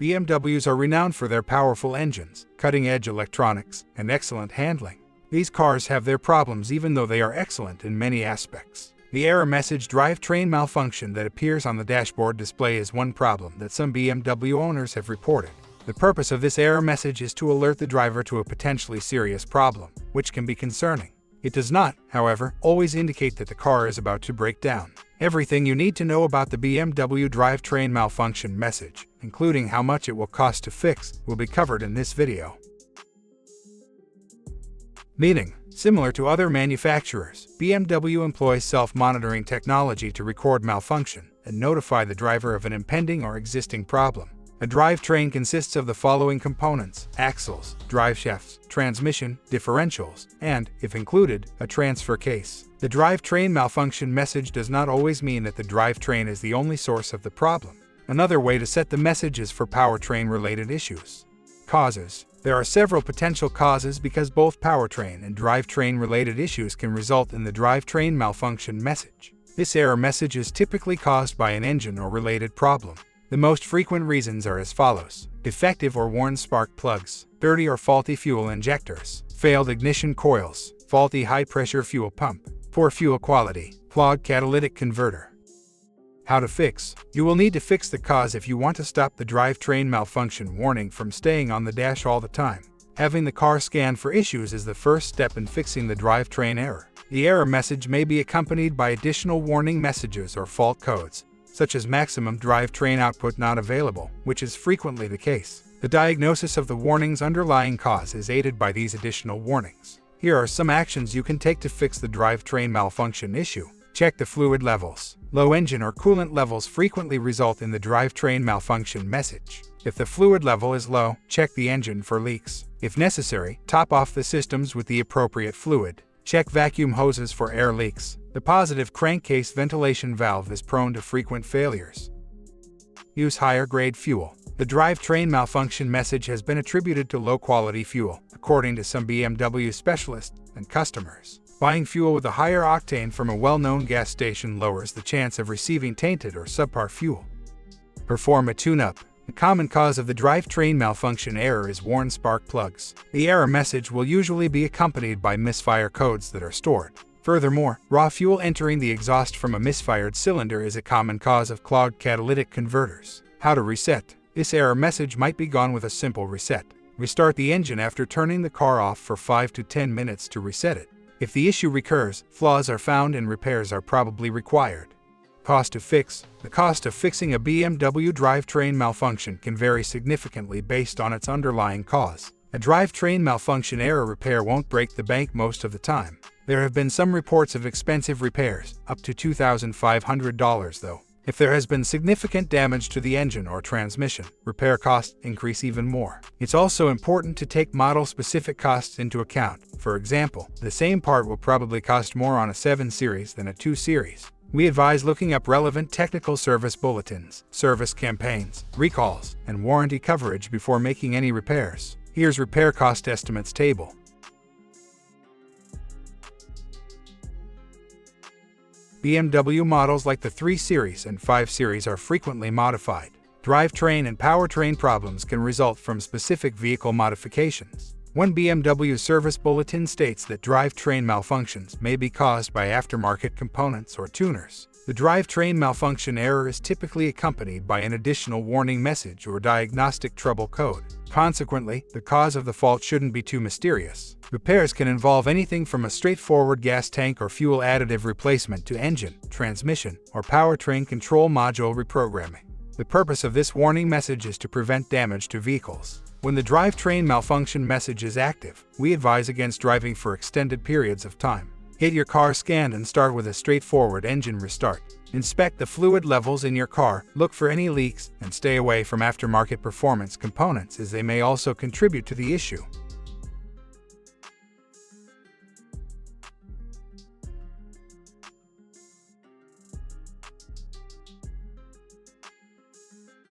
BMWs are renowned for their powerful engines, cutting-edge electronics, and excellent handling. These cars have their problems even though they are excellent in many aspects. The error message drivetrain malfunction that appears on the dashboard display is one problem that some BMW owners have reported. The purpose of this error message is to alert the driver to a potentially serious problem, which can be concerning. It does not, however, always indicate that the car is about to break down. Everything you need to know about the BMW drivetrain malfunction message, including how much it will cost to fix, will be covered in this video. Meaning, similar to other manufacturers, BMW employs self-monitoring technology to record malfunction and notify the driver of an impending or existing problem. A drivetrain consists of the following components: axles, driveshafts, transmission, differentials, and, if included, a transfer case. The drivetrain malfunction message does not always mean that the drivetrain is the only source of the problem. Another way to set the message is for powertrain-related issues. Causes. There are several potential causes because both powertrain and drivetrain-related issues can result in the drivetrain malfunction message. This error message is typically caused by an engine or related problem. The most frequent reasons are as follows: defective or worn spark plugs, dirty or faulty fuel injectors, failed ignition coils, faulty high-pressure fuel pump, poor fuel quality, clogged catalytic converter. How to fix. You will need to fix the cause if you want to stop the drivetrain malfunction warning from staying on the dash all the time. Having the car scanned for issues is the first step in fixing the drivetrain error. The error message may be accompanied by additional warning messages or fault codes, such as maximum drivetrain output not available, which is frequently the case. The diagnosis of the warning's underlying cause is aided by these additional warnings. Here are some actions you can take to fix the drivetrain malfunction issue. Check the fluid levels. Low engine or coolant levels frequently result in the drivetrain malfunction message. If the fluid level is low, check the engine for leaks. If necessary, top off the systems with the appropriate fluid. Check vacuum hoses for air leaks. The positive crankcase ventilation valve is prone to frequent failures. Use higher-grade fuel. The drivetrain malfunction message has been attributed to low-quality fuel, according to some BMW specialists and customers. Buying fuel with a higher octane from a well-known gas station lowers the chance of receiving tainted or subpar fuel. Perform a tune-up. The common cause of the drivetrain malfunction error is worn spark plugs. The error message will usually be accompanied by misfire codes that are stored. Furthermore, raw fuel entering the exhaust from a misfired cylinder is a common cause of clogged catalytic converters. How to reset. This error message might be gone with a simple reset. Restart the engine after turning the car off for 5 to 10 minutes to reset it. If the issue recurs, flaws are found and repairs are probably required. Cost to fix. The cost of fixing a BMW drivetrain malfunction can vary significantly based on its underlying cause. A drivetrain malfunction error repair won't break the bank most of the time. There have been some reports of expensive repairs, up to $2,500 though. If there has been significant damage to the engine or transmission, repair costs increase even more. It's also important to take model-specific costs into account. For example, the same part will probably cost more on a 7 Series than a 2 Series. We advise looking up relevant technical service bulletins, service campaigns, recalls, and warranty coverage before making any repairs. Here's repair cost estimates table. BMW models like the 3 Series and 5 Series are frequently modified. Drivetrain and powertrain problems can result from specific vehicle modifications. One BMW service bulletin states that drivetrain malfunctions may be caused by aftermarket components or tuners. The drivetrain malfunction error is typically accompanied by an additional warning message or diagnostic trouble code. Consequently, the cause of the fault shouldn't be too mysterious. Repairs can involve anything from a straightforward gas tank or fuel additive replacement to engine, transmission, or powertrain control module reprogramming. The purpose of this warning message is to prevent damage to vehicles. When the drivetrain malfunction message is active, we advise against driving for extended periods of time. Get your car scanned and start with a straightforward engine restart. Inspect the fluid levels in your car, look for any leaks, and stay away from aftermarket performance components as they may also contribute to the issue.